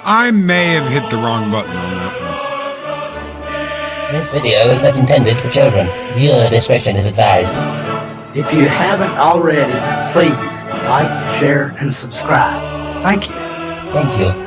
I may have hit the wrong button on that This video is not intended for children. Viewer discretion is advised. If you haven't already, please like, share, and subscribe. Thank you. Thank you.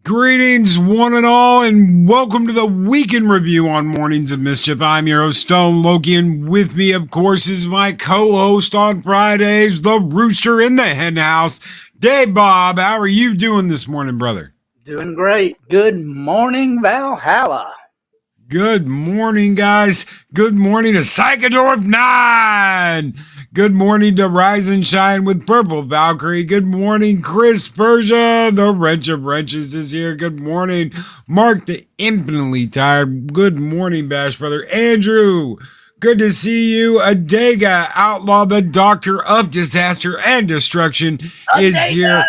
Greetings, one and all, and welcome to the weekend review on Mornings of Mischief. I'm your host, Stone Loki, and with me, of course, is my co-host on Fridays, the Rooster in the hen house. Dave Bob, how are you doing this morning, brother? Doing great. Good morning, Valhalla. Good morning, guys. Good morning to Psychodorf 9. Good morning to Rise and Shine with Purple Valkyrie. Good morning, Chris Persia. The Wrench of Wrenches is here. Good morning, Mark the Infinitely Tired. Good morning, Bash Brother Andrew. Good to see you. Adega, Outlaw, the Doctor of Disaster and Destruction, is here.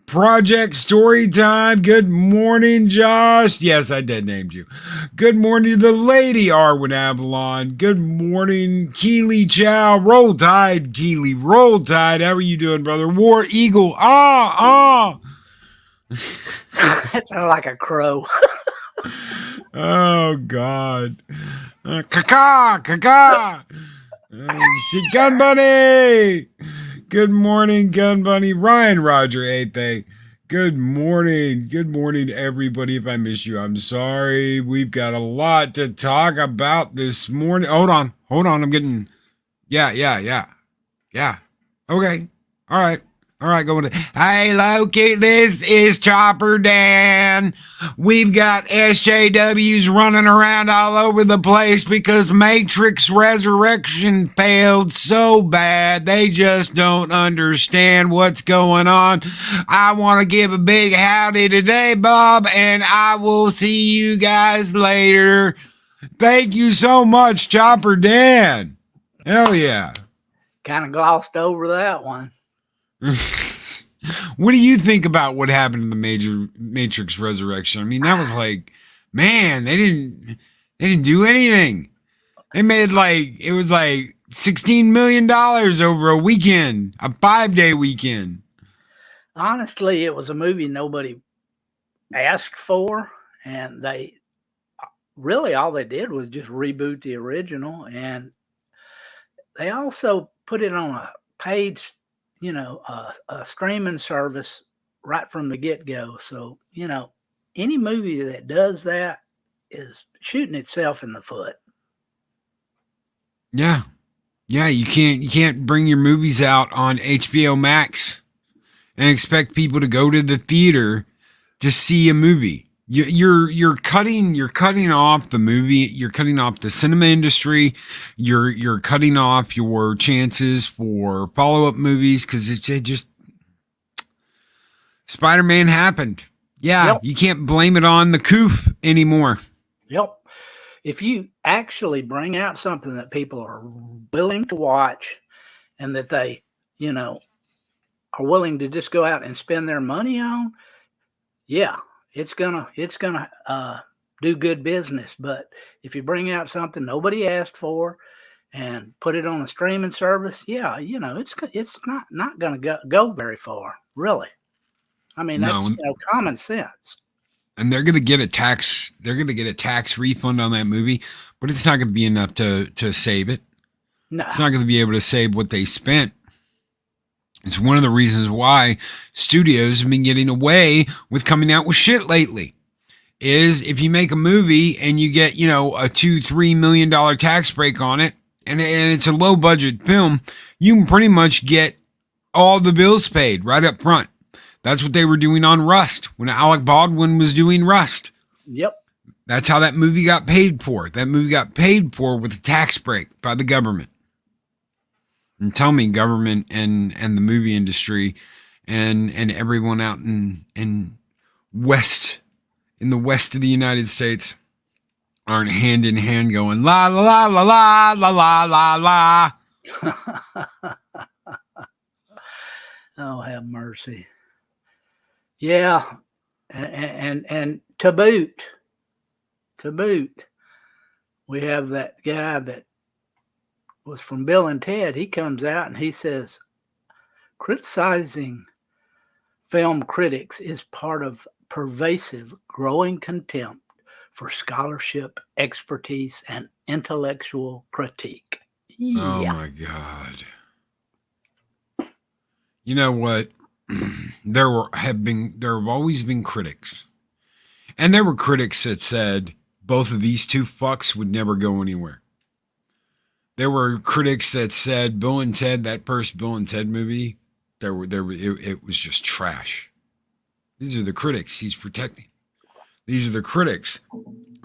Project Storytime. Good morning, Josh. Yes, I did name you. Good morning to the Lady Arwen Avalon. Good morning, Keely Chow. Roll Tide, Keely. Roll Tide. How are you doing, brother? War Eagle. That sounded like a crow. Oh, God. Caca, caca. Shit, Gun Bunny. Good morning, Gun Bunny. Ryan Roger 8th. Good morning. Good morning, everybody. If I miss you, I'm sorry. We've got a lot to talk about this morning. Hold on. I'm getting... Yeah. Okay. All right, going to... Hey, Loki, this is Chopper Dan. We've got SJWs running around all over the place because Matrix Resurrection failed so bad. They just don't understand what's going on. I want to give a big howdy today, Bob, and I will see you guys later. Thank you so much, Chopper Dan. Hell yeah. Kind of glossed over that one. What do you think about what happened in the major Matrix Resurrection? I mean, that was like, man, they didn't do anything. They made it was like $16 million over a weekend, a 5-day weekend. Honestly, it was a movie nobody asked for, and they really all they did was just reboot the original, and they also put it on a paid, a streaming service right from the get-go. So, any movie that does that is shooting itself in the foot. Yeah. You can't bring your movies out on HBO Max and expect people to go to the theater to see a movie. You're cutting off the movie. You're cutting off the cinema industry. You're cutting off your chances for follow-up movies because it just Spider-Man happened. Yeah, Yep. You can't blame it on the coof anymore. Yep. if you actually bring out something that people are willing to watch and that they, you know, are willing to just go out and spend their money on, yeah, it's gonna do good business. But if you bring out something nobody asked for and put it on a streaming service, yeah, it's not gonna go very far, really. I mean, that's No, common sense. and they're gonna get a tax. They're gonna get a tax refund on that movie, but it's not gonna be enough to save it. No, It's not gonna be able to save what they spent. It's one of the reasons why studios have been getting away with coming out with shit lately. Is if you make a movie and you get, a $2-3 million tax break on it, and it's a low budget film, you can pretty much get all the bills paid right up front. That's what they were doing on Rust when Alec Baldwin was doing Rust. yep, That's how that movie got paid for. That movie got paid for with a tax break by the government. And tell me, government and the movie industry and everyone out in the west of the United States aren't hand in hand going la la la la la la la la la. Oh, have mercy. Yeah, and to boot, we have that guy that was from Bill and Ted. He comes out and he says, criticizing film critics is part of pervasive, growing contempt for scholarship, expertise, and intellectual critique. Oh Yeah. my God. You know what? There have always been critics. And there were critics that said both of these two fucks would never go anywhere. There were critics that said Bill and Ted, that first Bill and Ted movie, it was just trash. These are the critics he's protecting. These are the critics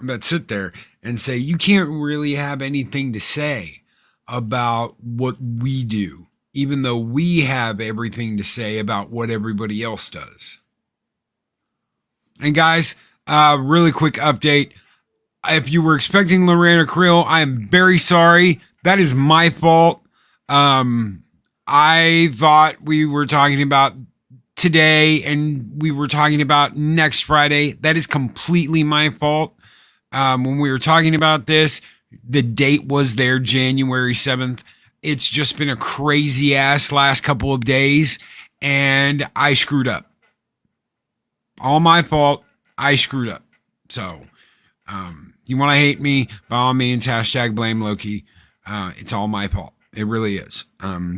that sit there and say, you can't really have anything to say about what we do, even though we have everything to say about what everybody else does. And guys, really quick update. If you were expecting Lorena Creel, I am very sorry. That is my fault. I thought we were talking about today and we were talking about next Friday. That is completely my fault. When we were talking about this, the date was there, January 7th. It's just been a crazy ass last couple of days and I screwed up. All my fault. I screwed up. So, you want to hate me, by all means, #blame Loki. It's all my fault. It really is.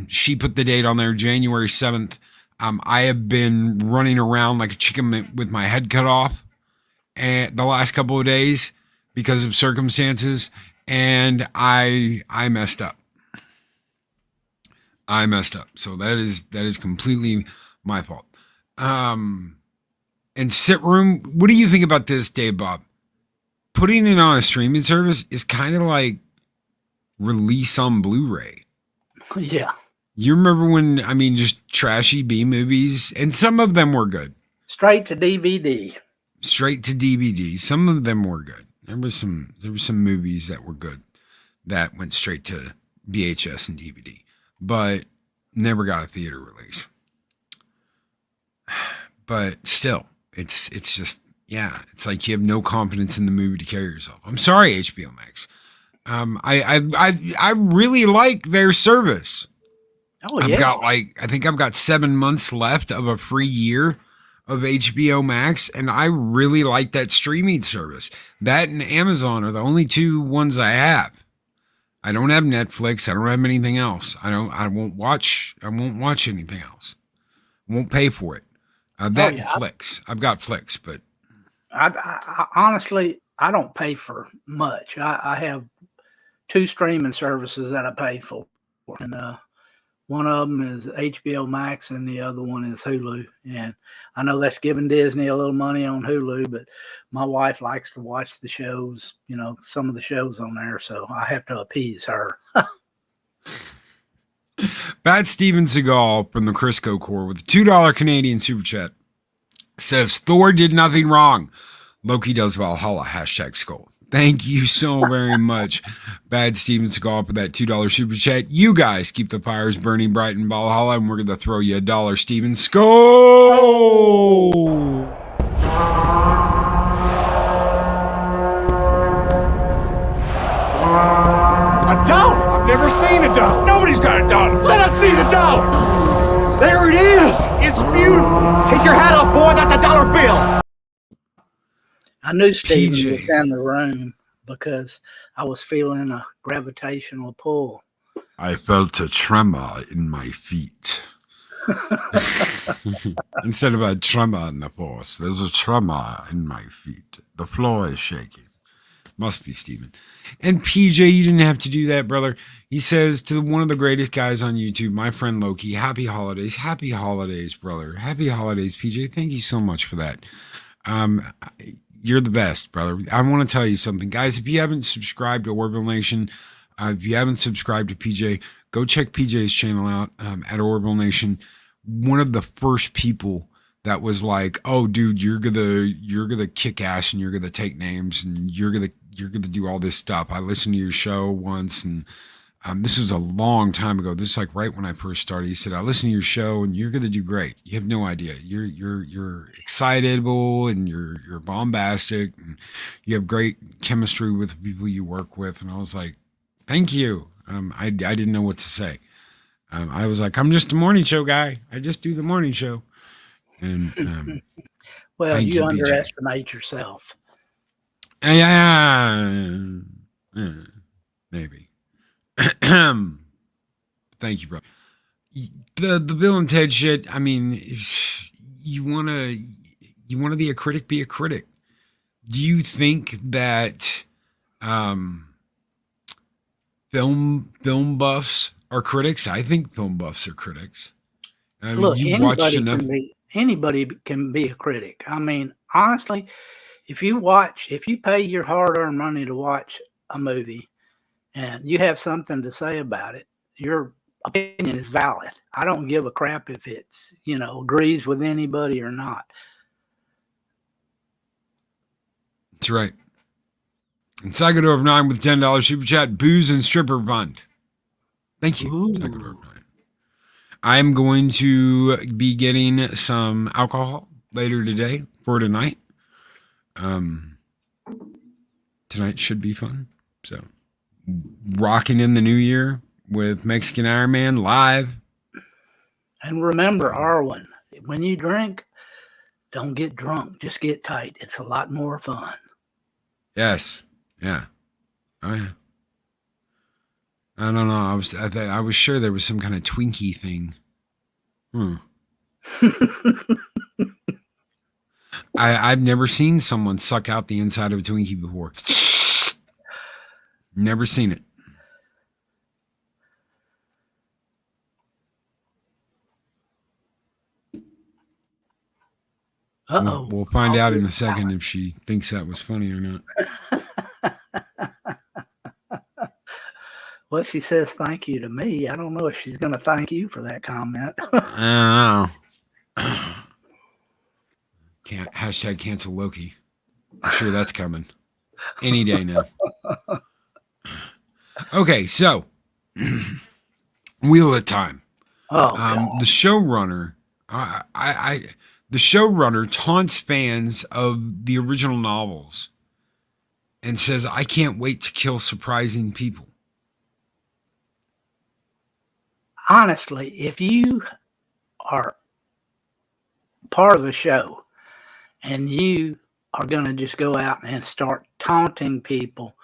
She put the date on there, January 7th. I have been running around like a chicken with my head cut off and the last couple of days because of circumstances, and I messed up. I messed up. So that is completely my fault. And Sit Room, what do you think about this, Dave Bob? Putting it on a streaming service is kind of like release on Blu-ray. Yeah. You remember when, just trashy B movies, and some of them were good. Straight to DVD. Straight to DVD. Some of them were good. There were some movies that were good that went straight to VHS and DVD, but never got a theater release. But still, it's just, yeah, it's like you have no confidence in the movie to carry yourself. I'm sorry, HBO Max. I really like their service. Oh, yeah. I think I've got 7 months left of a free year of HBO Max, and I really like that streaming service. That and Amazon are the only two ones I have. I don't have Netflix. I don't have anything else. I won't watch anything else. I won't pay for it. Flicks. I've got Flicks, but I honestly, I don't pay for much. I have 2 streaming services that I pay for, and one of them is HBO Max, and the other one is Hulu. And I know that's giving Disney a little money on Hulu, but my wife likes to watch the shows, some of the shows on there, so I have to appease her. Bad Steven Seagal from the Crisco Corps with a $2 Canadian super chat says Thor did nothing wrong. Loki does Valhalla. #Skull. Thank you so very much, Bad Steven Seagal, for that $2 super chat. You guys keep the fires burning bright in Valhalla, and we're going to throw you $1, Steven Seagal. A dollar? I've never seen a dollar. Nobody's got a dollar. Let us see the dollar. There it is. It's beautiful. Take your hat off, boy. That's a dollar bill. I knew Steven PJ. was in the room because I was feeling a gravitational pull. I felt a tremor in my feet. Instead of a tremor in the force, there's a tremor in my feet. The floor is shaking. Must be Steven. And PJ, you didn't have to do that, brother. He says to one of the greatest guys on YouTube, my friend Loki, happy holidays. Happy holidays, brother. Happy holidays, PJ. Thank you so much for that. You're the best, brother. I want to tell you something. Guys, if you haven't subscribed to Orbital Nation, if you haven't subscribed to PJ, go check PJ's channel out at Orbital Nation. One of the first people that was like, "Oh, dude, you're gonna kick ass and you're gonna take names and you're gonna do all this stuff." I listened to your show once, and this was a long time ago. This is like right when I first started. He said, "I listened to your show and you're gonna do great. You have no idea. You're excitable and you're bombastic and you have great chemistry with the people you work with." And I was like, "Thank you." I didn't know what to say. I was like, "I'm just a morning show guy. I just do the morning show." And Well, thank you you, PJ. underestimate yourself. Yeah, maybe. Thank you, bro. The Bill and Ted shit. I mean, if you wanna be a critic, be a critic. Do you think that film buffs are critics? I think film buffs are critics. I mean, Look, you watched enough. anybody can be a critic. I mean, honestly, if you pay your hard-earned money to watch a movie and you have something to say about it, your opinion is valid. I don't give a crap if it's, agrees with anybody or not. That's right. And Psychodor of 9 with $10 super chat, booze and stripper fund. Thank you, Psychodor of 9. I'm going to be getting some alcohol later today for tonight. Tonight should be fun. So, rocking in the new year with Mexican Iron Man live. And remember, Arwen, when you drink, don't get drunk. Just get tight. It's a lot more fun. Yes. Yeah. Oh yeah. I don't know. I was sure there was some kind of Twinkie thing. I've never seen someone suck out the inside of a Twinkie before. Never seen it. We'll find out in a second if she thinks that was funny or not. Well, she says thank you to me. I don't know if she's going to thank you for that comment. I don't know. Hashtag cancel Loki. I'm sure that's coming any day now. Okay, so Wheel of Time. The showrunner, the showrunner taunts fans of the original novels and says, "I can't wait to kill surprising people." Honestly, if you are part of a show and you are going to just go out and start taunting people,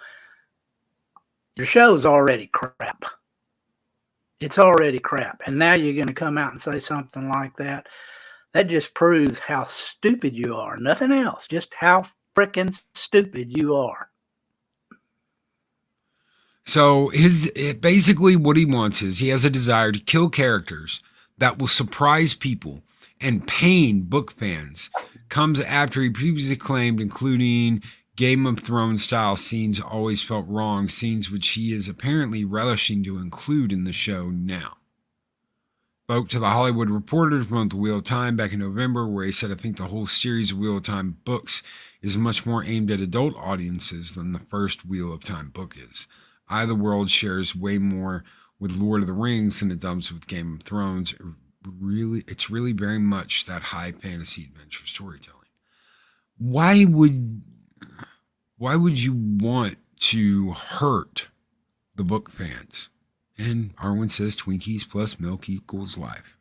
your show's already crap. It's already crap. And now you're going to come out and say something like that. That just proves how stupid you are. Nothing else. Just how freaking stupid you are. So basically what he wants is he has a desire to kill characters that will surprise people and pain book fans. Comes after he previously claimed, including Game of Thrones style scenes always felt wrong, scenes which he is apparently relishing to include in the show now. spoke to the Hollywood Reporter to promote the Wheel of Time back in November, where he said, I think the whole series of Wheel of Time books is much more aimed at adult audiences than the first Wheel of Time book is. Eye of the World shares way more with Lord of the Rings than it does with Game of Thrones. It's really very much that high fantasy adventure storytelling. Why would you want to hurt the book fans? And Arwen says Twinkies plus milk equals life.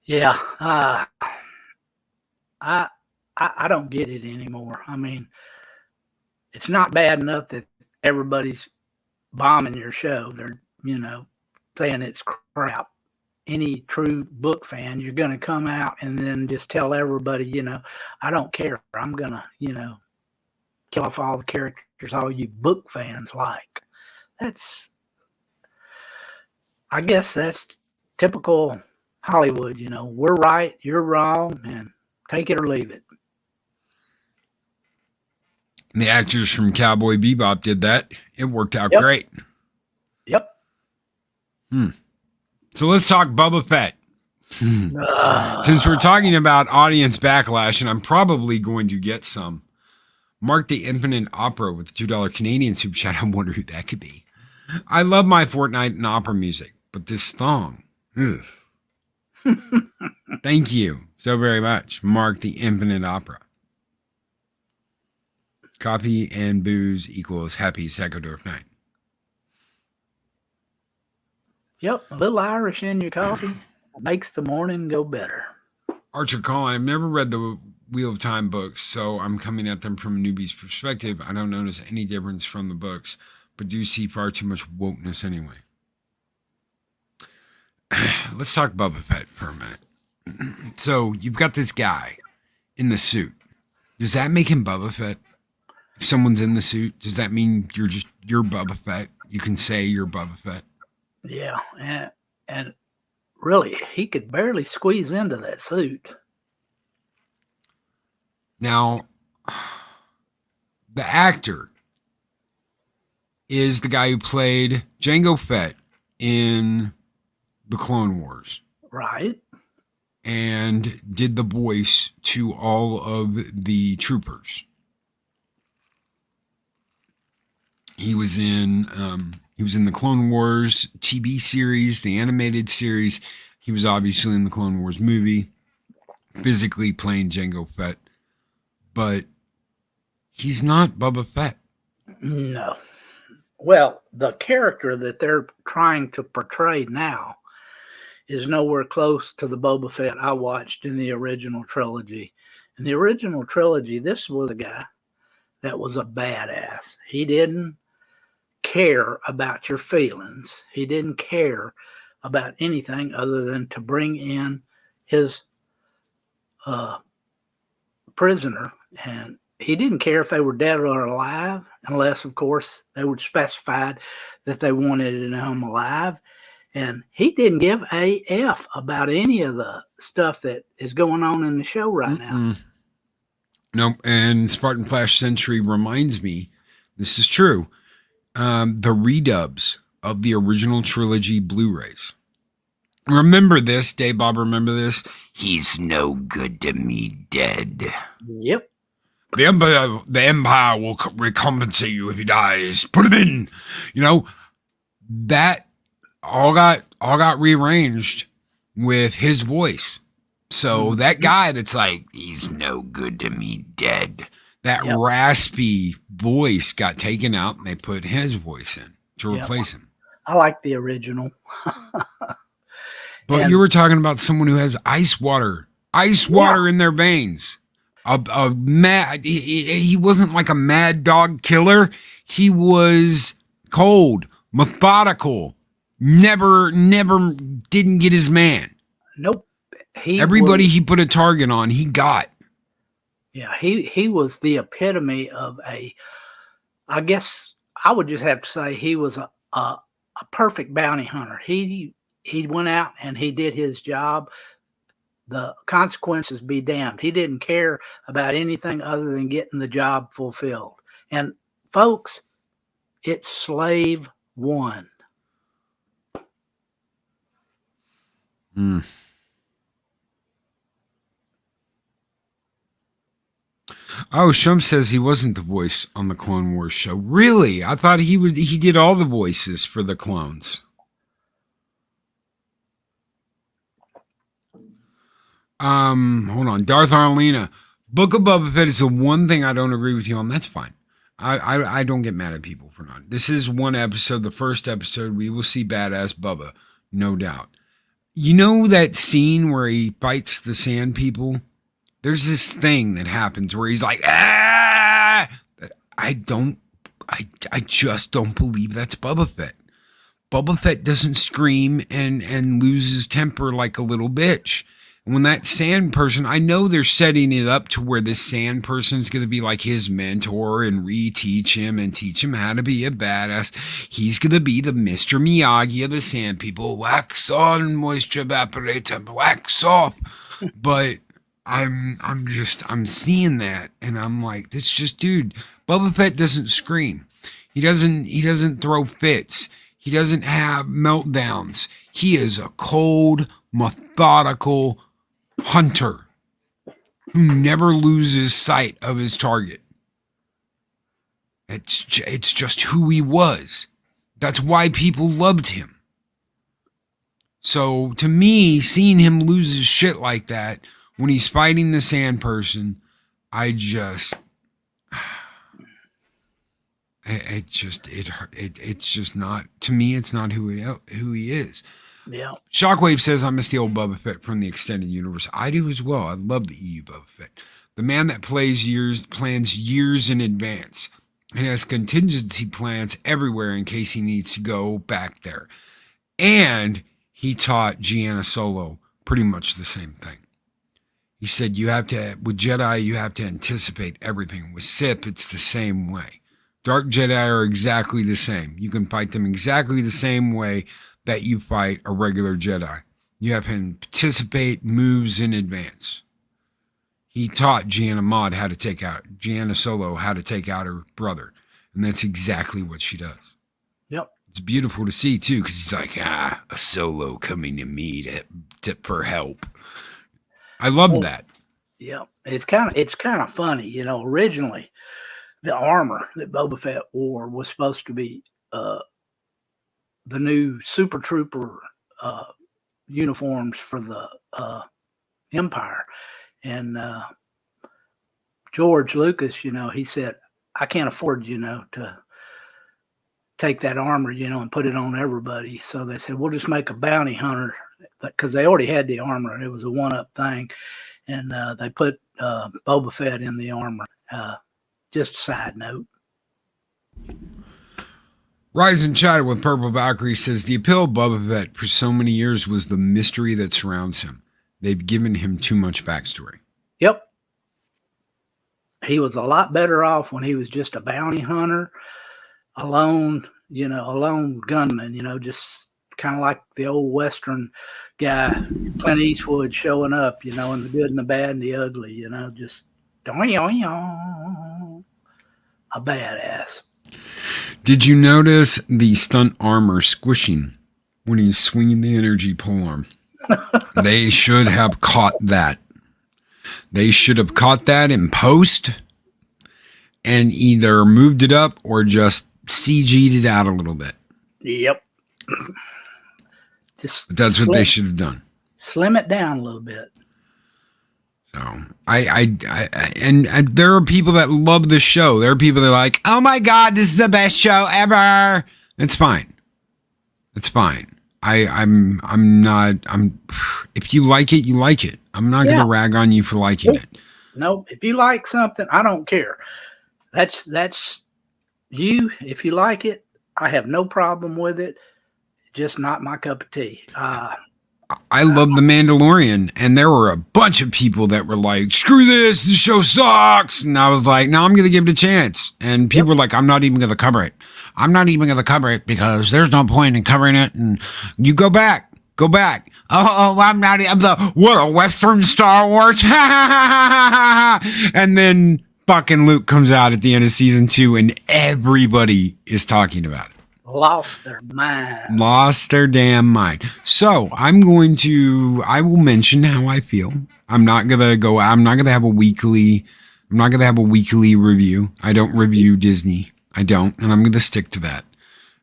Yeah, I don't get it anymore. I mean, it's not bad enough that everybody's bombing your show. They're, saying it's crap. Any true book fan, you're going to come out and then just tell everybody, I don't care. I'm going to, kill off all the characters all you book fans like. I guess that's typical Hollywood. We're right, you're wrong, and take it or leave it. The actors from Cowboy Bebop did that. It worked out great. Yep. So let's talk Boba Fett. Since we're talking about audience backlash, and I'm probably going to get some, Mark the Infinite Opera with $2 Canadian super chat. I wonder who that could be. I love my Fortnite and opera music, but this song. Thank you so very much, Mark the Infinite Opera. Coffee and booze equals happy Sacodorf night. Yep, a little Irish in your coffee makes the morning go better. Archer Collin, I've never read the Wheel of Time books, so I'm coming at them from a newbie's perspective. I don't notice any difference from the books, but do see far too much wokeness anyway. Let's talk Boba Fett for a minute. So you've got this guy in the suit. Does that make him Boba Fett? If someone's in the suit, does that mean you're Boba Fett? You can say you're Boba Fett. Yeah, and really, he could barely squeeze into that suit. Now, the actor is the guy who played Jango Fett in the Clone Wars. Right. And did the voice to all of the troopers. He was in the Clone Wars TV series, the animated series. He was obviously in the Clone Wars movie, physically playing Jango Fett. But he's not Boba Fett. No. Well, the character that they're trying to portray now is nowhere close to the Boba Fett I watched in the original trilogy. In the original trilogy, this was a guy that was a badass. He didn't care about your feelings. He didn't care about anything other than to bring in his prisoner, and he didn't care if they were dead or alive, unless, of course, they were specified that they wanted him alive. And he didn't give a F about any of the stuff that is going on in the show right now. Nope. And Spartan Flash Century reminds me, this is true, the redubs of the original trilogy Blu-rays. Remember this, Dave Bob, remember this? He's no good to me dead. Yep. The Empire will recompensate you if he dies. Put him in. That all got rearranged with his voice. So that guy that's like, he's no good to me dead. That raspy voice got taken out and they put his voice in to replace him. I like the original. But you were talking about someone who has ice water in their veins. He wasn't like a mad dog killer. He was cold, methodical, never didn't get his man. Nope. Everybody he put a target on, he got. Yeah, he was the epitome of I guess I would just have to say he was a perfect bounty hunter. He went out and he did his job. The consequences be damned. He didn't care about anything other than getting the job fulfilled. And Folks, it's Slave One. Hmm. Oh, Shump says he wasn't the voice on the Clone Wars show. Really? I thought he was. He did all the voices for the clones. Hold on. Darth Arlena. Book of Boba Fett is the one thing I don't agree with you on. That's fine. I don't get mad at people for not. This is one episode, the first episode. We will see badass Bubba, no doubt. You know that scene where he fights the sand people? There's this thing that happens where he's like, ah! I just don't believe that's Boba Fett. Boba Fett doesn't scream and loses temper like a little bitch. And when that sand person, I know they're setting it up to where this sand person is going to be like his mentor and reteach him and teach him how to be a badass. He's going to be the Mr. Miyagi of the sand people. Wax on, moisture evaporate, and wax off. But I'm seeing that and I'm like, this just, dude, Boba Fett doesn't scream. He doesn't throw fits. He doesn't have meltdowns. He is a cold, methodical hunter who never loses sight of his target. It's just who he was. That's why people loved him. So to me, seeing him lose his shit like that when he's fighting the sand person, it's just not, to me, it's not who he is. Yeah. Shockwave says, I miss the old Boba Fett from the extended universe. I do as well. I love the EU Boba Fett. The man that plans years in advance and has contingency plans everywhere in case he needs to go back there. And he taught Gianna Solo pretty much the same thing. He said, with Jedi, you have to anticipate everything. With Sith, it's the same way. Dark Jedi are exactly the same. You can fight them exactly the same way that you fight a regular Jedi. You have to anticipate moves in advance. He taught Gianna Solo how to take out her brother. And that's exactly what she does. Yep. It's beautiful to see too, because he's like, a Solo coming to me for help. I love that. Yeah. It's kind of funny, you know, originally the armor that Boba Fett wore was supposed to be the new Super Trooper uniforms for the Empire. And George Lucas, you know, he said, I can't afford, you know, to take that armor, you know, and put it on everybody. So they said, we'll just make a bounty hunter, because they already had the armor. And it was a one-up thing. And they put Boba Fett in the armor. Just a side note. Rising Chatter with Purple Valkyrie says, the appeal of Boba Fett for so many years was the mystery that surrounds him. They've given him too much backstory. Yep. He was a lot better off when he was just a bounty hunter, a lone gunman, you know, just kind of like the old Western guy, Clint Eastwood, showing up, you know, in the good and the bad and the ugly, you know, just a badass. Did you notice the stunt armor squishing when he's swinging the energy pole arm? They should have caught that. They should have caught that in post and either moved it up or just CG'd it out a little bit. Yep. That's what they should have done. Slim it down a little bit. So and there are people that love the show. There are people that are like, oh my God, this is the best show ever. It's fine. It's fine. If you like it, you like it. I'm not going to rag on you for liking it. No, if you like something, I don't care. That's you. If you like it, I have no problem with it. Just not my cup of tea. I love The Mandalorian, and there were a bunch of people that were like, screw this show sucks. And I was like, no, I'm going to give it a chance. And people were like, I'm not even going to cover it. I'm not even going to cover it because there's no point in covering it. And you go back. Oh, I'm not, I'm the, what, a Western Star Wars? And then fucking Luke comes out at the end of season 2 and everybody is talking about it. Lost their mind. Lost their damn mind. So I will mention how I feel. I'm not gonna have a weekly review. I don't review Disney. I don't, and I'm gonna stick to that.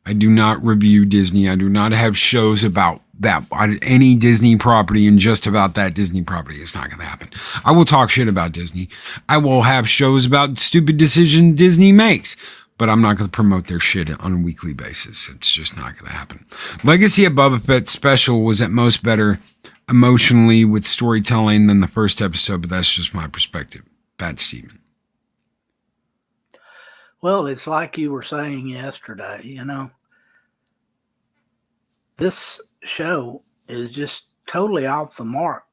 I do not review Disney. I do not have shows about that, any Disney property and just about that Disney property. It's not gonna happen. I will talk shit about Disney. I will have shows about stupid decisions Disney makes. But I'm not going to promote their shit on a weekly basis. It's just not going to happen. Legacy of Boba Fett special was at most better emotionally with storytelling than the first episode, but that's just my perspective. Pat Steven. Well, it's like you were saying yesterday, you know. This show is just totally off the mark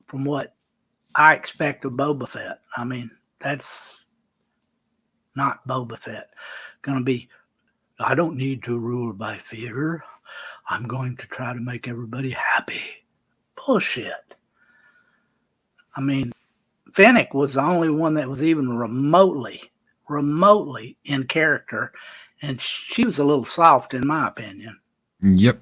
from what I expect of Boba Fett. I mean, that's not Boba Fett. Gonna be, I don't need to rule by fear. I'm going to try to make everybody happy. Bullshit. I mean, Fennec was the only one that was even remotely in character, and she was a little soft in my opinion. Yep.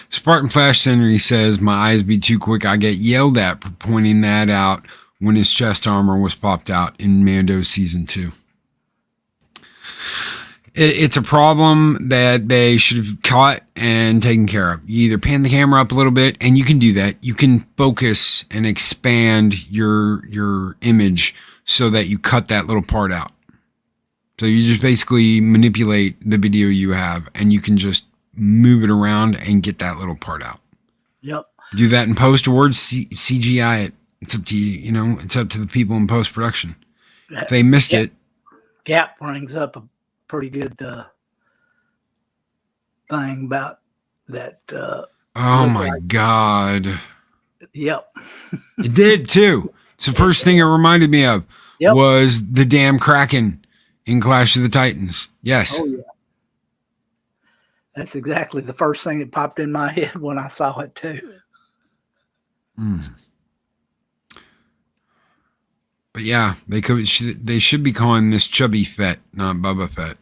Spartan Flash Center, he says, my eyes be too quick. I get yelled at for pointing that out when his chest armor was popped out in Mando season 2. It's a problem that they should have caught and taken care of. You either pan the camera up a little bit, and you can do that. You can focus and expand your image so that you cut that little part out. So you just basically manipulate the video you have, and you can just move it around and get that little part out. Yep. Do that in post or CGI it. It's up to you, it's up to the people in post-production. If they missed it. Gap brings up a pretty good thing about that. Oh my God. Yep. It did too. It's the first thing it reminded me of was the damn Kraken in Clash of the Titans. Yes. Oh yeah. That's exactly the first thing that popped in my head when I saw it too. But yeah, they should be calling this Chubby Fett, not Bubba Fett.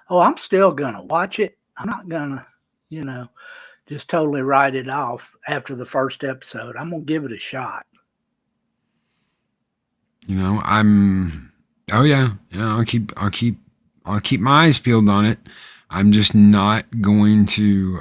Oh, I'm still gonna watch it. I'm not gonna, just totally write it off after the first episode. I'm gonna give it a shot. I'll keep my eyes peeled on it. I'm just not going to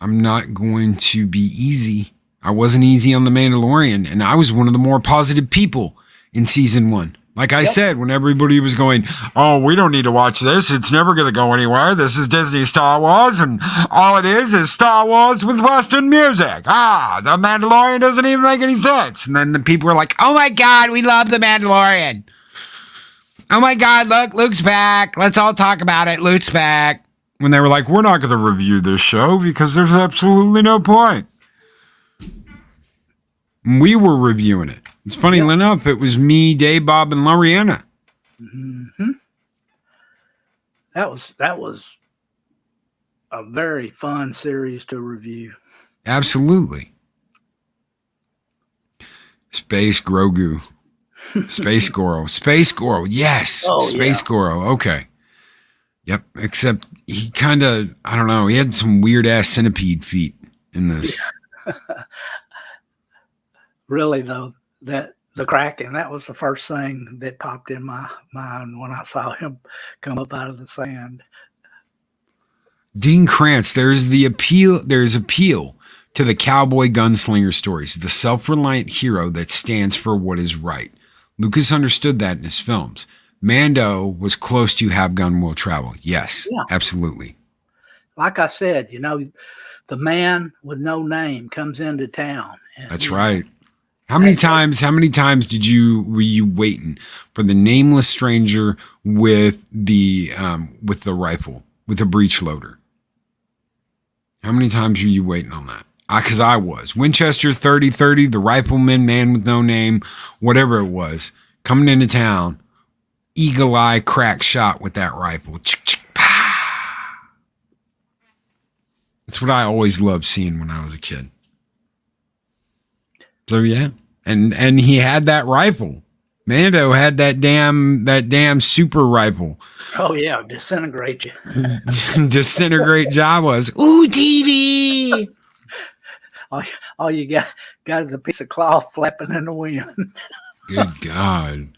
I'm not going to be easy. I wasn't easy on The Mandalorian, and I was one of the more positive people in season 1. Like I said, when everybody was going, oh, we don't need to watch this. It's never going to go anywhere. This is Disney Star Wars, and all it is Star Wars with Western music. The Mandalorian doesn't even make any sense. And then the people were like, oh my God, we love The Mandalorian. Oh my God, look, Luke's back. Let's all talk about it. Luke's back. When they were like, we're not going to review this show because there's absolutely no point. We were reviewing it. It's funny enough, it was me, Dave, Bob, and Loriana. Mm-hmm. That was a very fun series to review. Absolutely. Space Grogu. Space Goro. Space Goro. Yes. Oh, Space Goro. Okay. Yep. Except he kind of, I don't know, he had some weird ass centipede feet in this. Really, though, that the Kraken, that was the first thing that popped in my mind when I saw him come up out of the sand. Dean Krantz, there's appeal to the cowboy gunslinger stories, the self-reliant hero that stands for what is right. Lucas understood that in his films. Mando was close to have gun will travel. Yes, absolutely. Like I said, the man with no name comes into town. That's right. How many times were you waiting for the nameless stranger with the rifle, with a breech loader? How many times were you waiting on that? Because I was. Winchester 30-30, the rifleman, man with no name, whatever it was, coming into town, eagle eye crack shot with that rifle. That's what I always loved seeing when I was a kid. So yeah, and he had that rifle. Mando had that damn super rifle. Oh yeah, disintegrate you. Disintegrate Jawas. Ooh, TV. All you got is a piece of cloth flapping in the wind. Good God.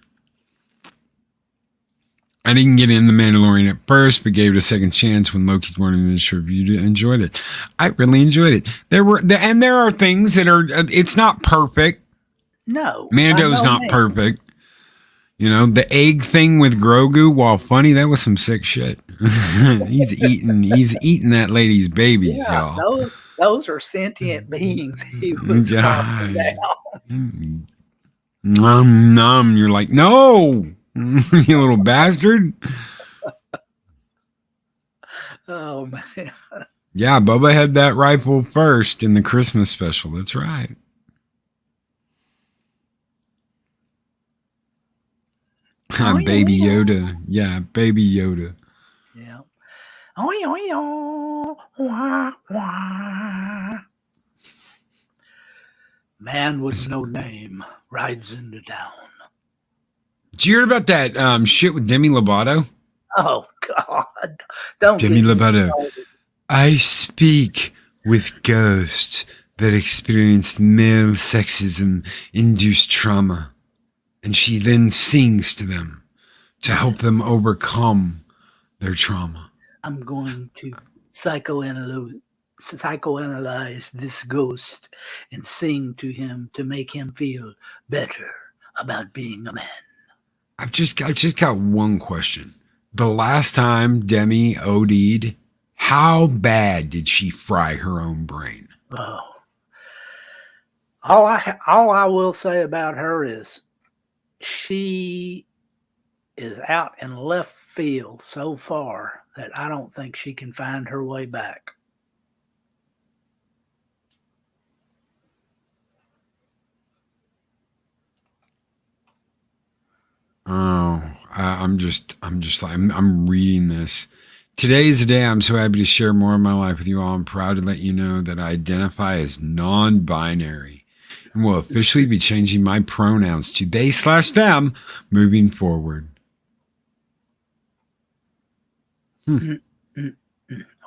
I didn't get in The Mandalorian at first, but gave it a second chance when Loki's Mornings of Mischief reviewed it and enjoyed it. I really enjoyed it. There are things that are, it's not perfect. No. Mando's not perfect. You know, the egg thing with Grogu, while funny, that was some sick shit. he's eating that lady's babies, y'all. Those are sentient beings. He was talking down. Nom. You're like, no, you little bastard. Oh man. Yeah, Bubba had that rifle first in the Christmas special. That's right. Oh, Baby Yoda. Yeah, Baby Yoda. Yeah. Oh, wah, wah. Man with no name rides into town. Did you hear about that shit with Demi Lovato? Oh God! Don't Demi get me Lovato. started. I speak with ghosts that experienced male sexism induced trauma. And she then sings to them to help them overcome their trauma. I'm going to psychoanalyze this ghost and sing to him to make him feel better about being a man. I've just got one question. The last time Demi OD'd, how bad did she fry her own brain? Oh. All I will say about her is she is out in left field so far that I don't think she can find her way back. Oh, I'm reading this. Today is the day I'm so happy to share more of my life with you all. I'm proud to let you know that I identify as non-binary and will officially be changing my pronouns to they/them moving forward.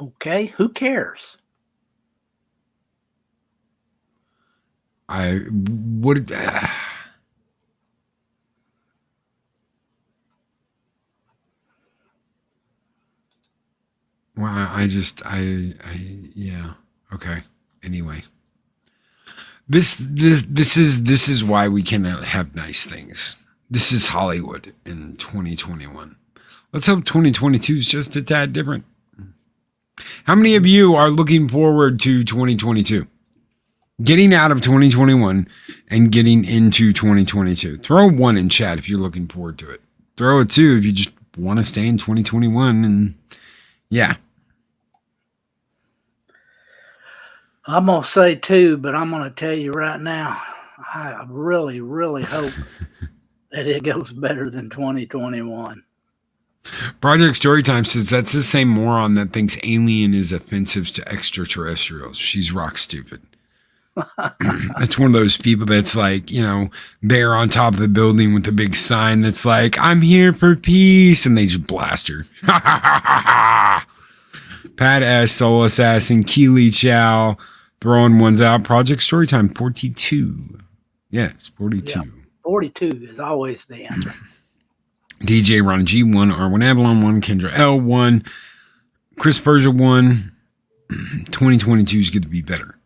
Okay, who cares? I would. Well, yeah. Okay. Anyway, this is why we cannot have nice things. This is Hollywood in 2021. Let's hope 2022 is just a tad different. How many of you are looking forward to 2022? Getting out of 2021 and getting into 2022. Throw a 1 in chat if you're looking forward to it. Throw a 2 if you just want to stay in 2021. And yeah. I'm going to say 2, but I'm going to tell you right now, I really, really hope that it goes better than 2021. Project Storytime says that's the same moron that thinks alien is offensive to extraterrestrials. She's rock stupid. That's one of those people that's like, you know, they're on top of the building with a big sign that's like, I'm here for peace. And they just blast her. Pat S, Soul Assassin, Keely Chow, throwing ones out. Project Storytime 42. Yes, 42. Yeah, 42 is always the answer. DJ Ron G1, R1 Avalon 1, Kendra L1, Chris Persia 1. 2022 is going to be better.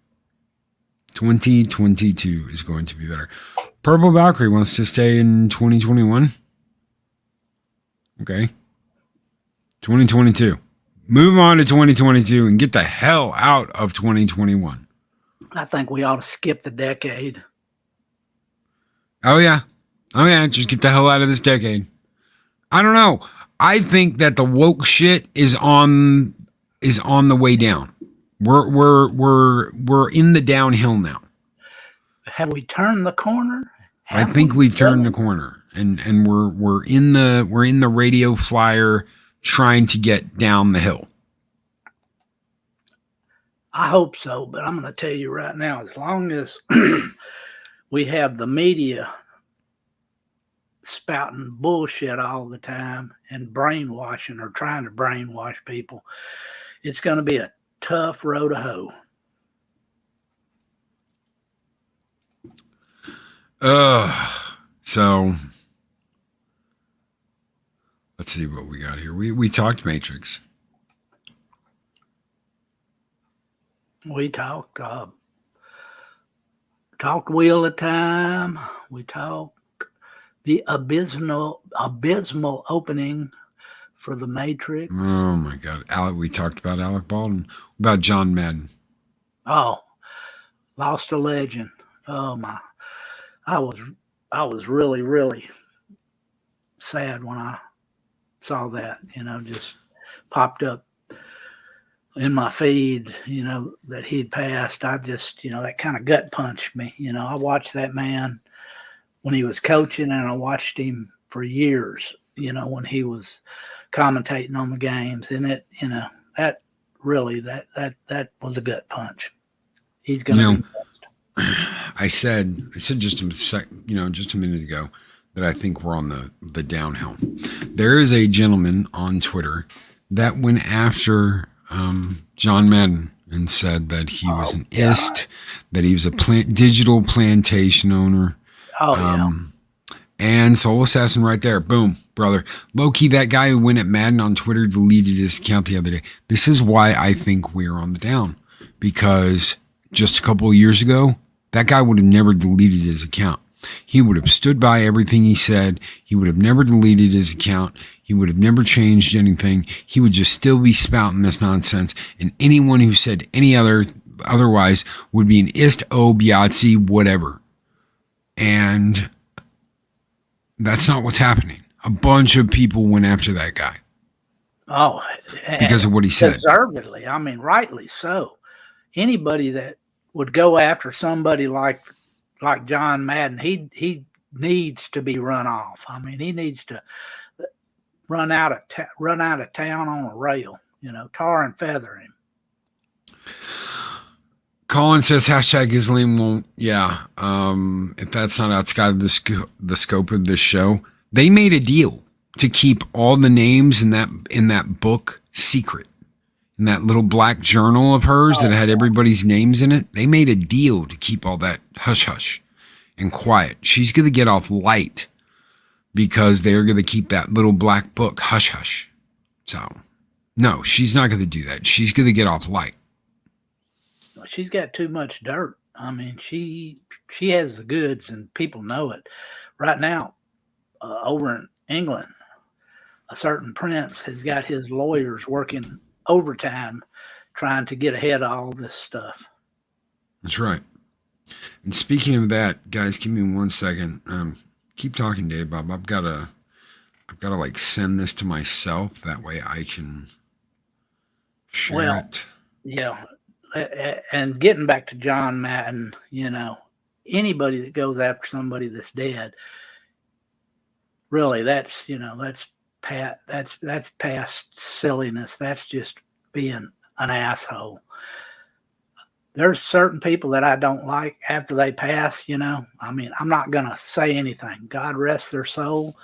2022 is going to be better. Purple Valkyrie wants to stay in 2021. Okay. 2022. Move on to 2022 and get the hell out of 2021. I think we ought to skip the decade. Oh, yeah. Just get the hell out of this decade. I don't know. I think that the woke shit is on the way down. We're in the downhill now. Have we turned the corner? I think we've turned the corner, and we're in the radio flyer trying to get down the hill. I hope so, but I'm going to tell you right now, as long as we have the media spouting bullshit all the time and brainwashing or trying to brainwash people. It's going to be a tough road to hoe. So let's see what we got here. We talked Matrix. We talked Wheel of Time. We talked the abysmal opening for the Matrix. Oh my God, we talked about Alec Baldwin. About John Madden. Oh, lost a legend. Oh my! I was really, really sad when I saw that. Just popped up in my feed. That he'd passed. I just, that kind of gut punched me. I watched that man when he was coaching, and I watched him for years. When he was commentating on the games, and it, that really that was a gut punch. He's going to. I said just a minute ago that I think we're on the downhill. There is a gentleman on Twitter that went after John Madden and said that he was an ist, that he was a digital plantation owner. And Soul Assassin right there. Boom, brother. Low-key, that guy who went at Madden on Twitter deleted his account the other day. This is why I think we're on the down. Because just a couple of years ago, that guy would have never deleted his account. He would have stood by everything he said. He would have never deleted his account. He would have never changed anything. He would just still be spouting this nonsense. And anyone who said otherwise would be an ist, Biatzi, whatever. And that's not what's happening. A bunch of people went after that guy. Oh, because of what he said. Deservedly. I mean, rightly so. Anybody that would go after somebody like John Madden, he needs to be run off. I mean, he needs to run out of town on a rail. Tar and feather him. Colin says #Islam won't. Yeah. If that's not outside of the scope of this show, they made a deal to keep all the names in that book secret. In that little black journal of hers that had everybody's names in it, they made a deal to keep all that hush hush and quiet. She's going to get off light because they're going to keep that little black book hush hush. So, no, she's not going to do that. She's going to get off light. She's got too much dirt. I mean, she has the goods, and people know it. Right now, over in England, a certain prince has got his lawyers working overtime trying to get ahead of all this stuff. That's right. And speaking of that, guys, give me 1 second. Keep talking, Dave Bob. I've got to like send this to myself. That way I can share it. Yeah. And getting back to John Madden, anybody that goes after somebody that's dead, really, that's past silliness. That's just being an asshole. There's certain people that I don't like after they pass, I mean, I'm not going to say anything. God rest their soul.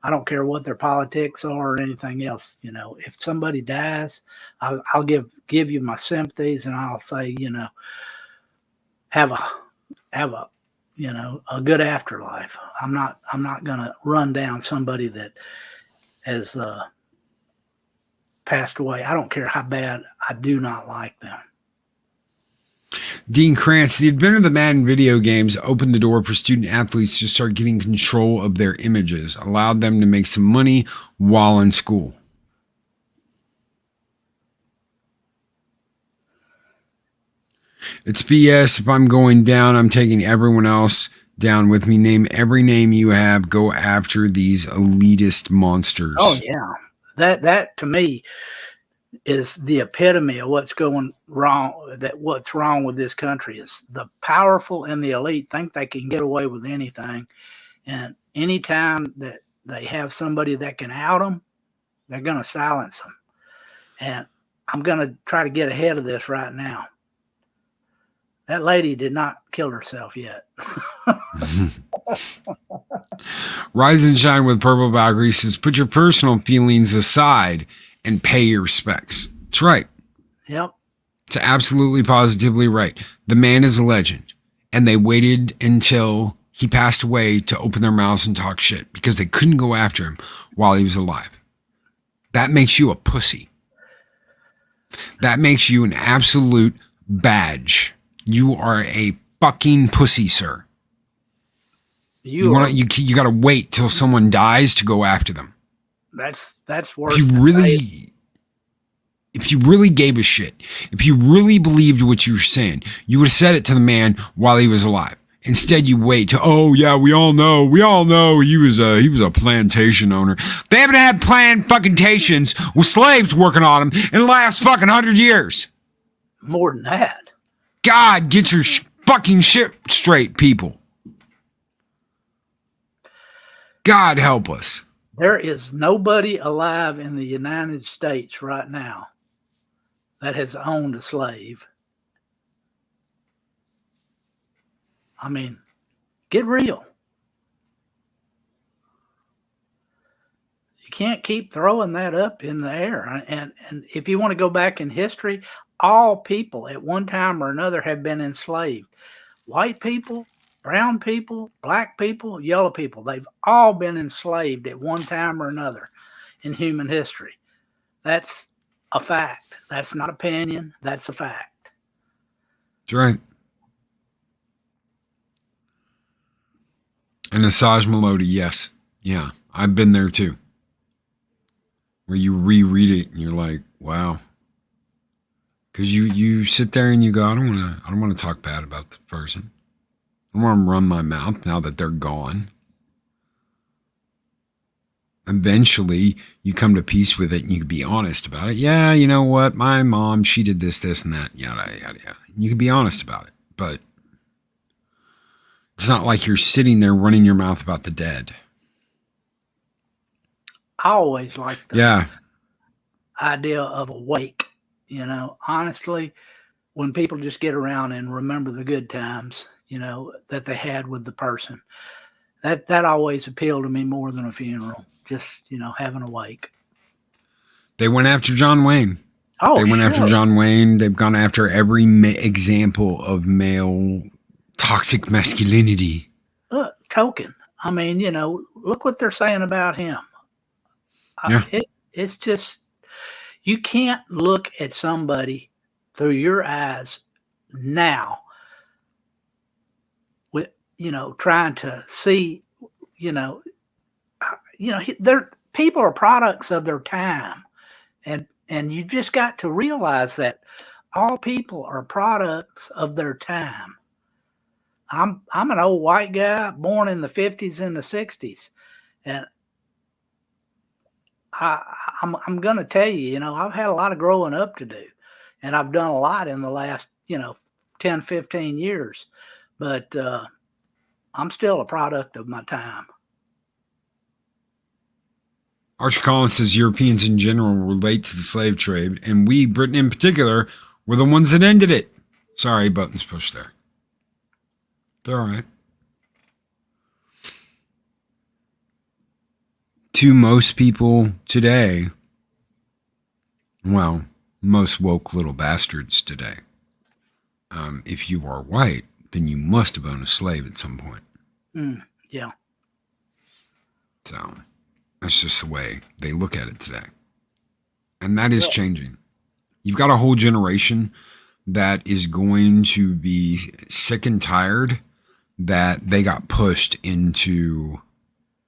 I don't care what their politics are or anything else. If somebody dies, I'll give you my sympathies, and I'll say, have a good afterlife. I'm not going to run down somebody that has passed away. I don't care how bad. I do not like them. Dean Krantz, the advent of the Madden video games opened the door for student athletes to start getting control of their images, allowed them to make some money while in school. It's BS. If I'm going down, I'm taking everyone else down with me. Name every name you have. Go after these elitist monsters. Oh, yeah. That to me is the epitome of what's going wrong. What's wrong with this country is the powerful and the elite think they can get away with anything. And anytime that they have somebody that can out them, they're going to silence them. And I'm going to try to get ahead of this right now. That lady did not kill herself yet. Rise and shine with Purple Valkyrie says, put your personal feelings aside and pay your respects. That's right. Yep. It's absolutely positively right. The man is a legend, and they waited until he passed away to open their mouths and talk shit because they couldn't go after him while he was alive. That makes you a pussy. That makes you an absolute badge. You are a fucking pussy, sir. You got to wait till someone dies to go after them. That's worse. If you really gave a shit, if you really believed what you were saying, you would have said it to the man while he was alive. Instead, you wait to, oh yeah, we all know he was a plantation owner. They haven't had plantations with slaves working on them in the last fucking 100 years. More than that. God, get your fucking shit straight, people. God help us. There is nobody alive in the United States right now that has owned a slave. I mean, get real. You can't keep throwing that up in the air. And if you want to go back in history, all people at one time or another have been enslaved. White people, brown people, black people, yellow people, they've all been enslaved at one time or another in human history. That's a fact. That's not opinion. That's a fact. That's right. And Asajj Melody, yes. Yeah, I've been there too. Where you reread it and you're like, wow. Because you sit there and you go, I don't want to talk bad about the person. I don't want to run my mouth now that they're gone. Eventually, you come to peace with it and you can be honest about it. Yeah, you know what? My mom, she did this, and that, yada, yada, yada. You can be honest about it. But it's not like you're sitting there running your mouth about the dead. I always like the idea of a wake. You know, honestly, when people just get around and remember the good times, you know, that they had with the person, that always appealed to me more than a funeral. Just, you know, having a wake. They went after John Wayne. Oh, they went after John Wayne. They've gone after every example of male toxic masculinity. Look, Token. I mean, you know, look what they're saying about him. Yeah. It's just, you can't look at somebody through your eyes now with, you know, trying to see, people are products of their time. And you just got to realize that all people are products of their time. I'm an old white guy born in the 50s and the 60s. And I'm going to tell you, you know, I've had a lot of growing up to do. And I've done a lot in the last, 10, 15 years. But I'm still a product of my time. Archie Collins says Europeans in general relate to the slave trade, and we, Britain in particular, were the ones that ended it. Sorry, buttons pushed there. They're all right. To most people today, well, most woke little bastards today, if you are white, then you must have owned a slave at some point. Yeah. So that's just the way they look at it today. And that is changing. You've got a whole generation that is going to be sick and tired that they got pushed into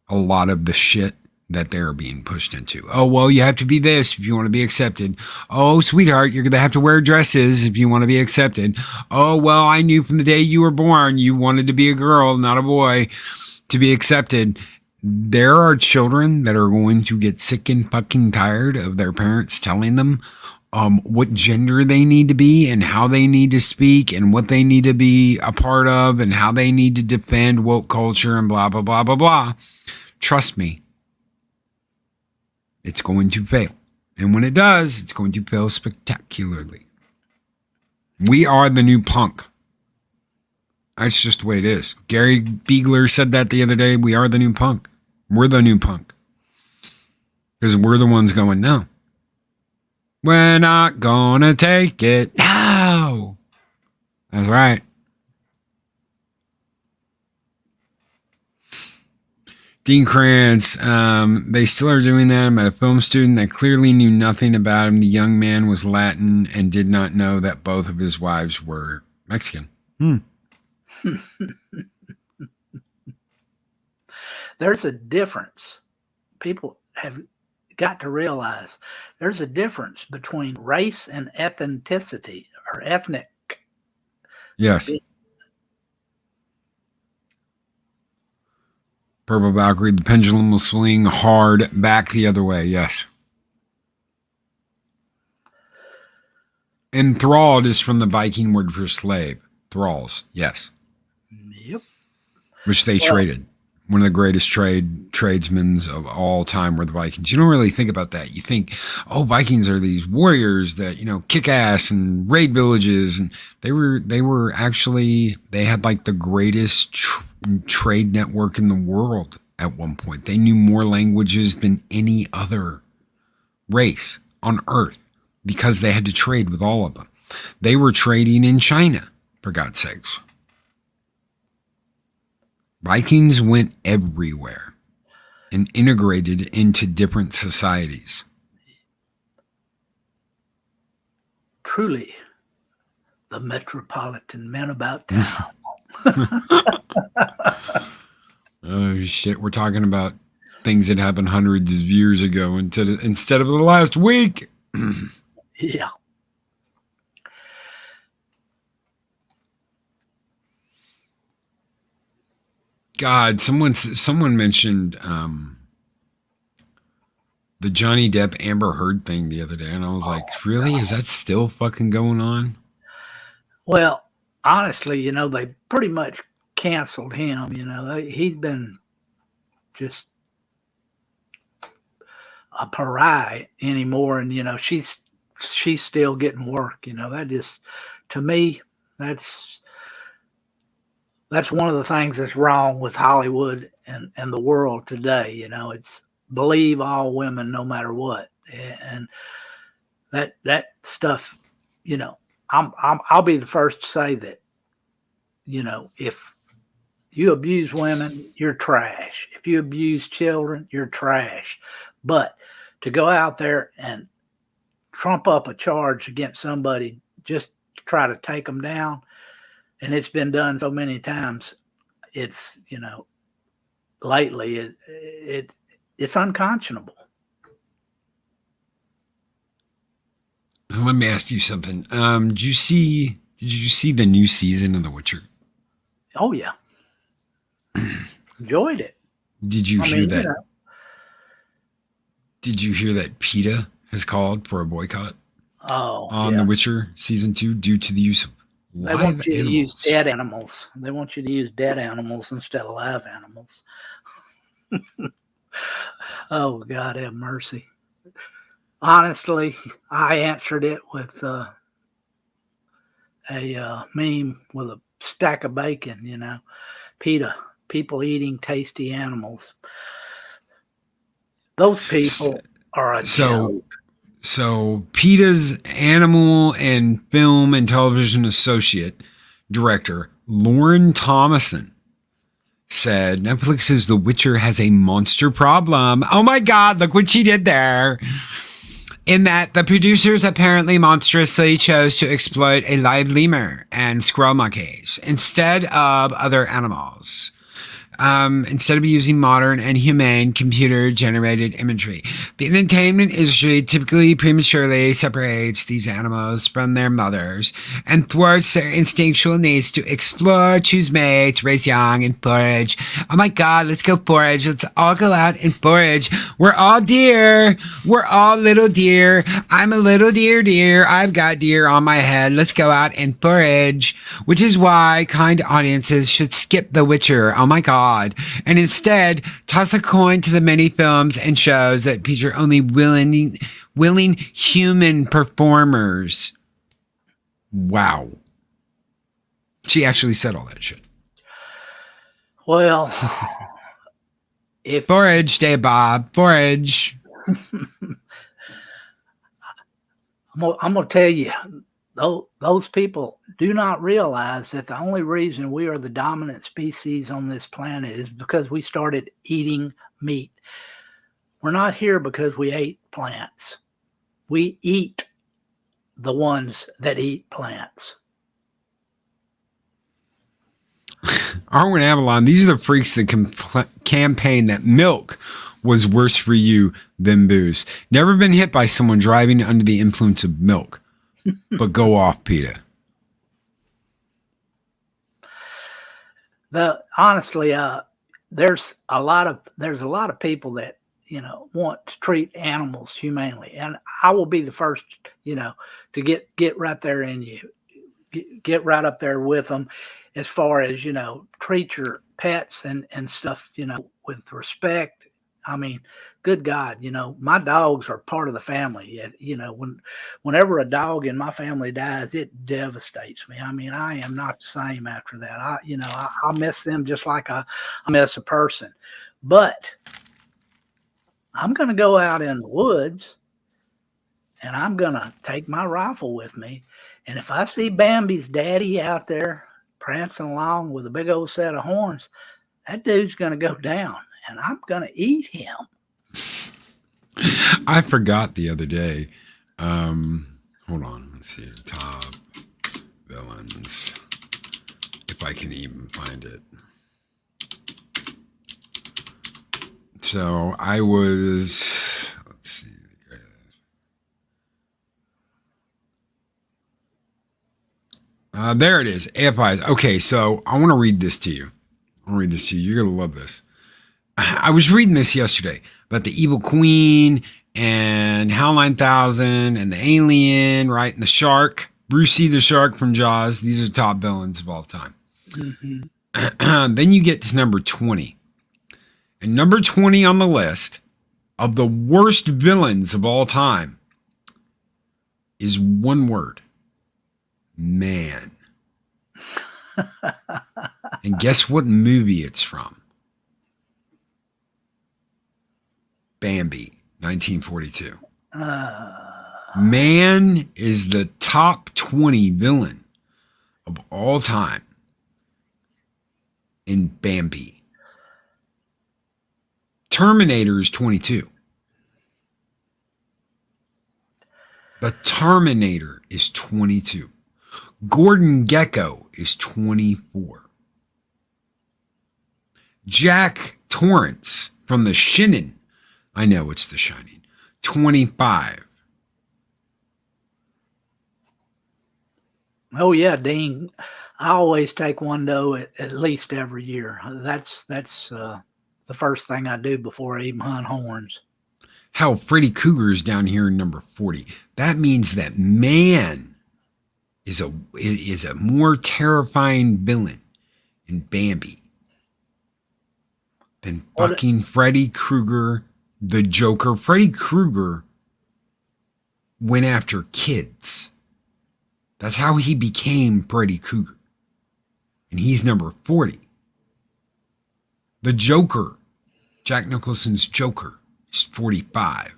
a lot of the shit that they're being pushed into. Oh, well, you have to be this if you want to be accepted. Oh, sweetheart, you're going to have to wear dresses if you want to be accepted. Oh, well, I knew from the day you were born, you wanted to be a girl, not a boy, to be accepted. There are children that are going to get sick and fucking tired of their parents telling them what gender they need to be and how they need to speak and what they need to be a part of and how they need to defend woke culture and blah, blah, blah, blah, blah. Trust me, it's going to fail. And when it does, it's going to fail spectacularly. We are the new punk. That's just the way it is. Gary Beegler said that the other day. We are the new punk. We're the new punk. Because we're the ones going, no. We're not gonna take it. No. That's right. Dean Krantz, they still are doing that. I met a film student that clearly knew nothing about him. The young man was Latin and did not know that both of his wives were Mexican. There's a difference. People have got to realize there's a difference between race and ethnicity or ethnic. Yes. Purple Valkyrie, the pendulum will swing hard back the other way. Yes. Enthralled is from the Viking word for slave. Thralls. Yes. Yep. Which they traded. One of the greatest tradesmen of all time were the Vikings. You don't really think about that. You think, oh, Vikings are these warriors that, kick ass and raid villages. And they were actually, they had like the greatest trade network in the world at one point. They knew more languages than any other race on earth because they had to trade with all of them. They were trading in China, for God's sakes. Vikings went everywhere and integrated into different societies. Truly, the metropolitan men about town. Oh, shit. We're talking about things that happened hundreds of years ago instead of the last week. Yeah. God, someone mentioned the Johnny Depp Amber Heard thing the other day, and I was like, really? Is that still fucking going on? Well, honestly, they pretty much canceled him. He's been just a pariah anymore, and she's still getting work. That just, to me, that's one of the things that's wrong with Hollywood and the world today. It's believe all women no matter what, and that stuff. I'll be the first to say that. If you abuse women, you're trash. If you abuse children, you're trash. But to go out there and trump up a charge against somebody just to try to take them down, and it's been done so many times, it's, lately it's unconscionable. Let me ask you something. Did you see the new season of The Witcher? Oh yeah. Enjoyed it. Did you hear that? Did you hear that PETA has called for a boycott on The Witcher season 2 due to the use of live they want you animals? To use dead animals. They want you to use dead animals instead of live animals. Oh, God have mercy. Honestly, I answered it with a meme with a stack of bacon, PETA, people eating tasty animals. Those people are a joke. So PETA's animal and film and television associate director, Lauren Thomason, said Netflix's The Witcher has a monster problem. Oh my God, look what she did there. In that the producers apparently monstrously chose to exploit a live lemur and squirrel monkeys instead of other animals. Instead of using modern and humane computer-generated imagery. The entertainment industry typically prematurely separates these animals from their mothers and thwarts their instinctual needs to explore, choose mates, raise young, and forage. Oh my God, let's go forage. Let's all go out and forage. We're all deer. We're all little deer. I'm a little deer. I've got deer on my head. Let's go out and forage. Which is why kind audiences should skip The Witcher. Oh my God. And instead toss a coin to the many films and shows that feature only willing human performers. Wow. She actually said all that shit. Well, if Forage, day, Bob. Forage. I'm gonna tell you, those people do not realize that the only reason we are the dominant species on this planet is because we started eating meat. We're not here because we ate plants. We eat the ones that eat plants. Arwen Avalon, these are the freaks that campaign that milk was worse for you than booze. Never been hit by someone driving under the influence of milk. But go off, PETA. Honestly, there's a lot of people that want to treat animals humanely, and I will be the first to get right there in you, get right up there with them, as far as treat your pets and stuff with respect. I mean, good God, my dogs are part of the family. Whenever a dog in my family dies, it devastates me. I mean, I am not the same after that. I miss them just like I miss a person. But I'm going to go out in the woods and I'm going to take my rifle with me. And if I see Bambi's daddy out there prancing along with a big old set of horns, that dude's going to go down and I'm going to eat him. I forgot the other day. Hold on. Let's see. Top villains. If I can even find it. So I was, let's see. There it is. AFIs. Okay, so I want to read this to you. You're going to love this. I was reading this yesterday about the evil queen and HAL 9000 and the alien, right? And the shark, Brucey the shark from Jaws. These are top villains of all time. Mm-hmm. Then you get to number 20. And number 20 on the list of the worst villains of all time is one word. Man. And guess what movie it's from? Bambi, 1942. Man is the top 20 villain of all time in Bambi. Terminator is 22. The Terminator is 22. Gordon Gekko is 24. Jack Torrance from The Shining. I know it's The Shining. 25. Oh yeah, Dean. I always take one doe at least every year. That's the first thing I do before I even hunt horns. Hell, Freddy Krueger is down here in number 40. That means that man is a more terrifying villain in Bambi than fucking Freddy Krueger, the Joker. Freddy Krueger went after kids. That's how he became Freddy Krueger. And he's number 40. The Joker, Jack Nicholson's Joker, is 45.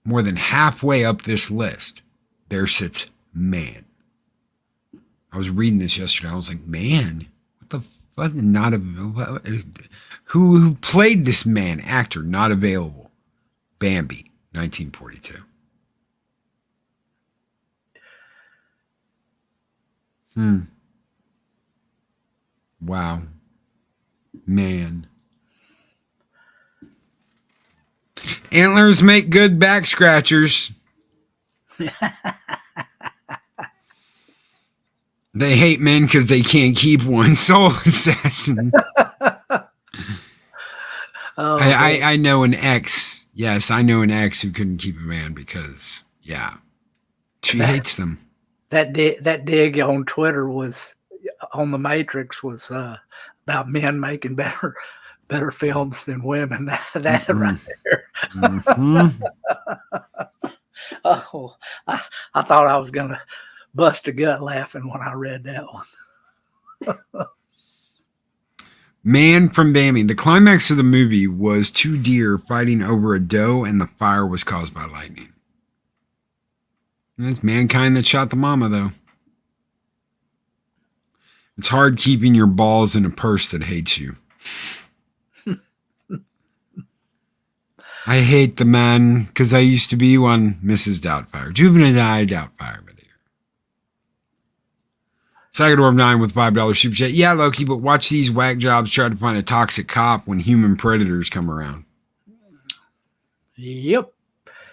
More than halfway up this list, there sits man. I was reading this yesterday. I was like, man, what the fuck? Who played this man? Actor, not available. Bambi, 1942. Wow. Man. Antlers make good back scratchers. They hate men because they can't keep one. Soul assassin. I know an ex. Yes, I know an ex who couldn't keep a man because, yeah, she hates them. That dig on Twitter was on The Matrix was about men making better films than women. That mm-hmm. Right there. Mm-hmm. Oh, I thought I was gonna bust a gut laughing when I read that one. Man from Bambi. The climax of the movie was two deer fighting over a doe, and the fire was caused by lightning. And it's mankind that shot the mama, though. It's hard keeping your balls in a purse that hates you. I hate the man because I used to be one, Mrs. Doubtfire. Juvenile Doubtfire. Psychodorm 9 with $5 super chat. Yeah, Loki, but watch these whack jobs try to find a toxic cop when human predators come around. Yep.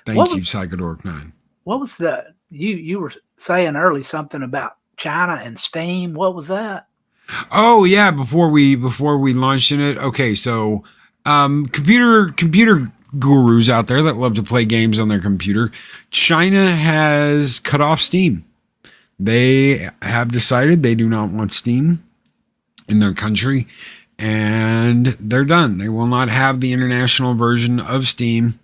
Thank you, Psychodorm 9. What was that? You were saying early something about China and Steam. What was that? Oh yeah, before we launched in it. Okay, so computer gurus out there that love to play games on their computer, China has cut off Steam. They have decided they do not want Steam in their country, and they're done. They will not have the international version of Steam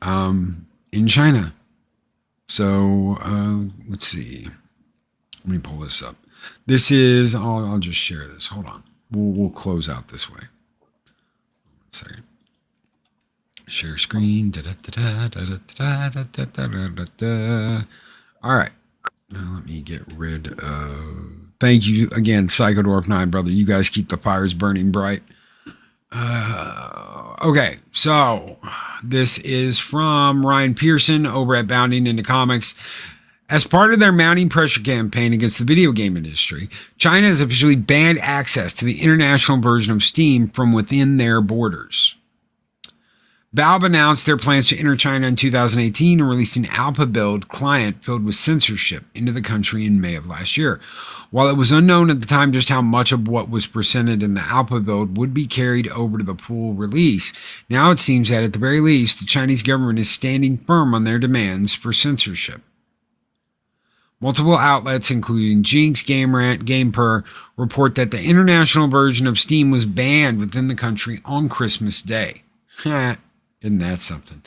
in China. So let's see. Let me pull this up. This is, I'll just share this. Hold on. We'll close out this way. 1 second. Share screen. All right. Now let me get rid of. Thank you again, Psychodorf 9, brother. You guys keep the fires burning bright. Okay, so this is from Ryan Pearson over at Bounding into Comics. As part of their mounting pressure campaign against the video game industry, China has officially banned access to the international version of Steam from within their borders. Valve announced their plans to enter China in 2018 and released an alpha build client filled with censorship into the country in May of last year. While it was unknown at the time just how much of what was presented in the alpha build would be carried over to the full release, now it seems that at the very least, the Chinese government is standing firm on their demands for censorship. Multiple outlets, including Jinx, GameRant, GamePer, report that the international version of Steam was banned within the country on Christmas Day. Isn't that something?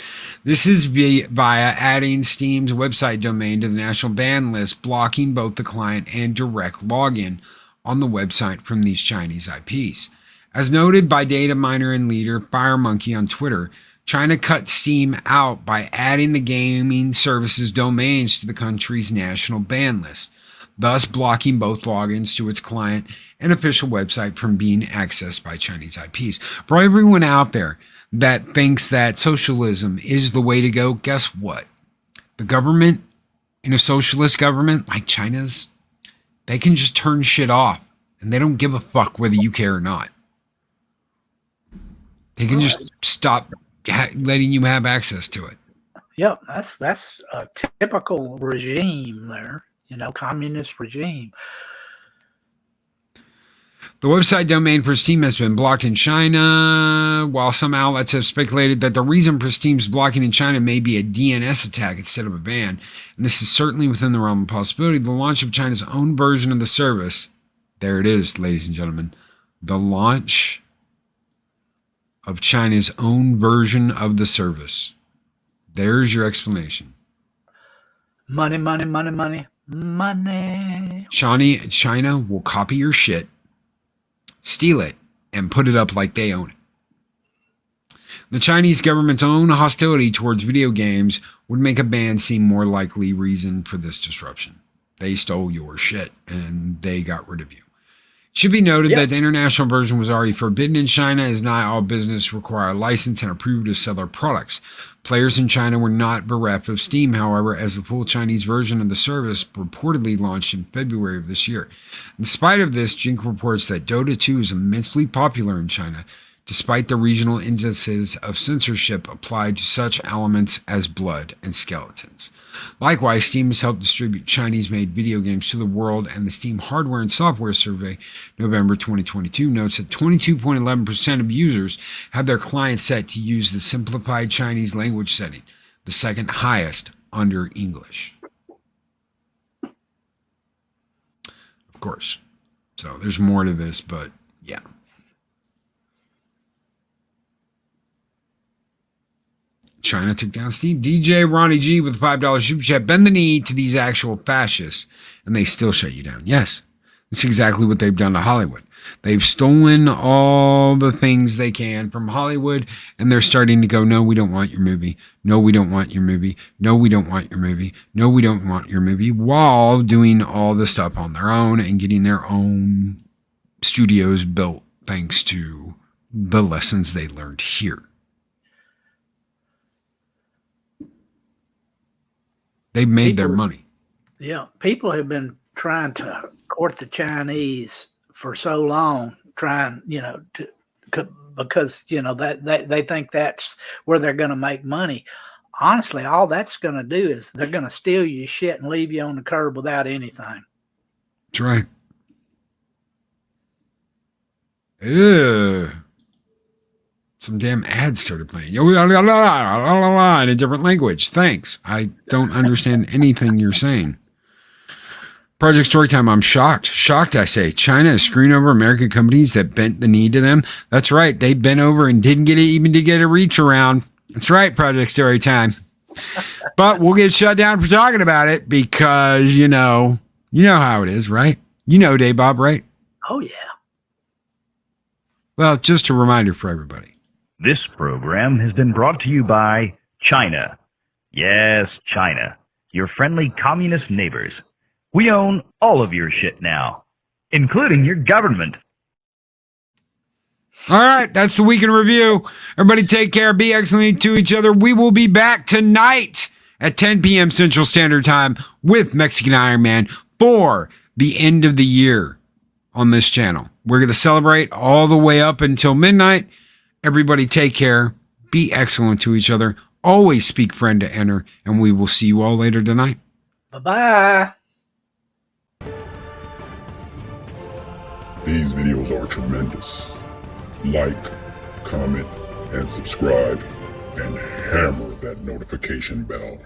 This is via adding Steam's website domain to the national ban list, blocking both the client and direct login on the website from these Chinese IPs. As noted by data miner and leader FireMonkey on Twitter, China cut Steam out by adding the gaming services domains to the country's national ban list, thus blocking both logins to its client and official website from being accessed by Chinese IPs. For everyone out there that thinks that socialism is the way to go, guess what? The government, in a socialist government like China's, they can just turn shit off and they don't give a fuck whether you care or not. They can just stop letting you have access to it. Yep, that's a typical regime there, communist regime. The website domain for Steam has been blocked in China, while some outlets have speculated that the reason for Steam's blocking in China may be a DNS attack instead of a ban, and this is certainly within the realm of possibility. The launch of China's own version of the service, there it is, ladies and gentlemen, the launch of China's own version of the service. There's your explanation. Money, money, money, money, money. China will copy your shit, steal it, and put it up like they own it. The Chinese government's own hostility towards video games would make a ban seem more likely reason for this disruption. They stole your shit and they got rid of you. It should be noted that the international version was already forbidden in China, as not all business require a license and approve to sell their products. Players in China were not bereft of Steam, however, as the full Chinese version of the service reportedly launched in February of this year. In spite of this, Jink reports that Dota 2 is immensely popular in China, despite the regional instances of censorship applied to such elements as blood and skeletons. Likewise, Steam has helped distribute Chinese-made video games to the world, and the Steam Hardware and Software Survey, November 2022, notes that 22.11% of users have their clients set to use the simplified Chinese language setting, the second highest under English. Of course. So there's more to this, but yeah. China took down Steve. DJ Ronnie G with a $5 super chat. Bend the knee to these actual fascists, and they still shut you down. Yes, that's exactly what they've done to Hollywood. They've stolen all the things they can from Hollywood, and they're starting to go, no, we don't want your movie. No, we don't want your movie. No, we don't want your movie. No, we don't want your movie, while doing all the stuff on their own and getting their own studios built thanks to the lessons they learned here. They've made their money. Yeah, people have been trying to court the Chinese for so long, trying, because, that they think that's where they're going to make money. Honestly, all that's going to do is they're going to steal your shit and leave you on the curb without anything. That's right. Ugh. Some damn ads started playing in a different language. Thanks. I don't understand anything you're saying. Project Storytime, I'm shocked. Shocked, I say. China is screwing over American companies that bent the knee to them. That's right. They bent over and didn't get it, even to get a reach around. That's right, Project Storytime. But we'll get shut down for talking about it because, you know how it is, right? You know, Dave Bob, right? Oh, yeah. Well, just a reminder for everybody. This program has been brought to you by China. Yes, China. Your friendly communist neighbors. We own all of your shit now, including your government. All right, that's the week in review. Everybody take care. Be excellent to each other. We will be back tonight at 10 p.m. Central Standard Time with Mexican Iron Man for the end of the year on this channel. We're going to celebrate all the way up until midnight. Everybody take care. Be excellent to each other. Always speak friend to enter, and we will see you all later tonight. Bye-bye. These videos are tremendous. Like, comment, and subscribe, and hammer that notification bell.